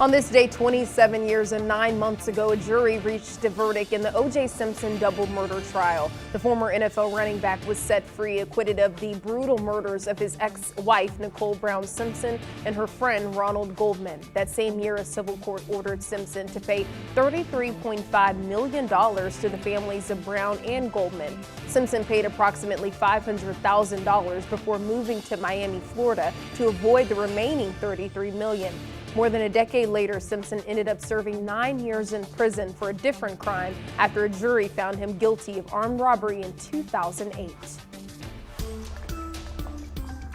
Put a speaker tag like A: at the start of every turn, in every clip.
A: On this day 27 years and 9 months ago, a jury reached a verdict in the O.J. Simpson double murder trial. The former NFL running back was set free, acquitted of the brutal murders of his ex-wife, Nicole Brown Simpson, and her friend, Ronald Goldman. That same year, a civil court ordered Simpson to pay $33.5 million to the families of Brown and Goldman. Simpson paid approximately $500,000 before moving to Miami, Florida, to avoid the remaining $33 million. More than a decade later, Simpson ended up serving 9 years in prison for a different crime after a jury found him guilty of armed robbery in 2008.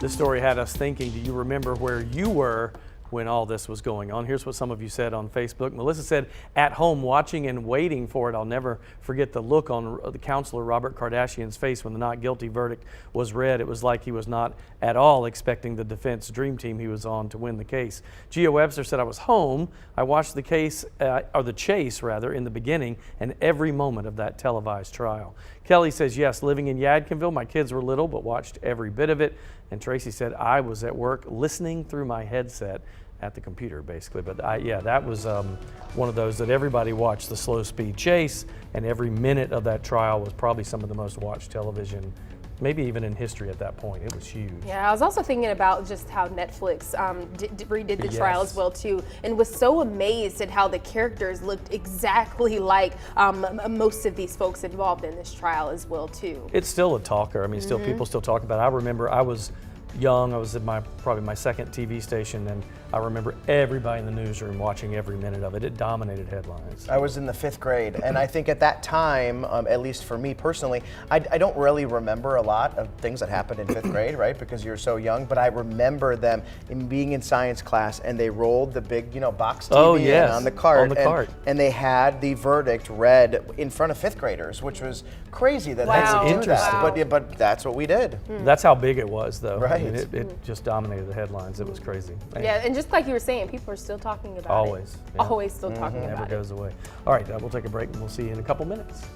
B: This story had us thinking, do you remember where you were when all this was going on? Here's what some of you said on Facebook. Melissa said, at home watching and waiting for it. I'll never forget the look on the counselor Robert Kardashian's face when the not guilty verdict was read. It was like he was not at all expecting the defense dream team he was on to win the case. Gia Webster said, I was home. I watched the case, or the chase rather, in the beginning and every moment of that televised trial. Kelly says, yes, living in Yadkinville, my kids were little but watched every bit of it. And Tracy said, I was at work listening through my headset at the computer, basically. But yeah, that was one of those that everybody watched, the slow speed chase, and every minute of that trial was probably some of the most watched television, maybe even in history at that point. It was huge.
A: Yeah, I was also thinking about just how Netflix redid the trial as well too, and was so amazed at how the characters looked exactly like most of these folks involved in this trial as well too.
B: It's still a talker. I mean, still people still talk about it. I remember I was young. I was at probably my second TV station, and I remember everybody in the newsroom watching every minute of it. It dominated headlines.
C: I was in the 5th grade, and I think at that time, at least for me personally, I don't really remember a lot of things that happened in 5th grade, right? Because you're so young. But I remember them being in science class, and they rolled the big, box TV on the cart, and they had the verdict read in front of 5th graders, which was crazy that
A: Wow.
C: they would do that. But that's what we did.
B: That's how big it was, though.
C: Right.
B: I mean, it just dominated the headlines. It was crazy.
A: Yeah, and just like you were saying, people are still talking about
B: Always.
A: it.
B: Yeah.
A: Always still talking about
B: Never
A: it.
B: goes away. All right, we'll take a break and we'll see you in a couple minutes.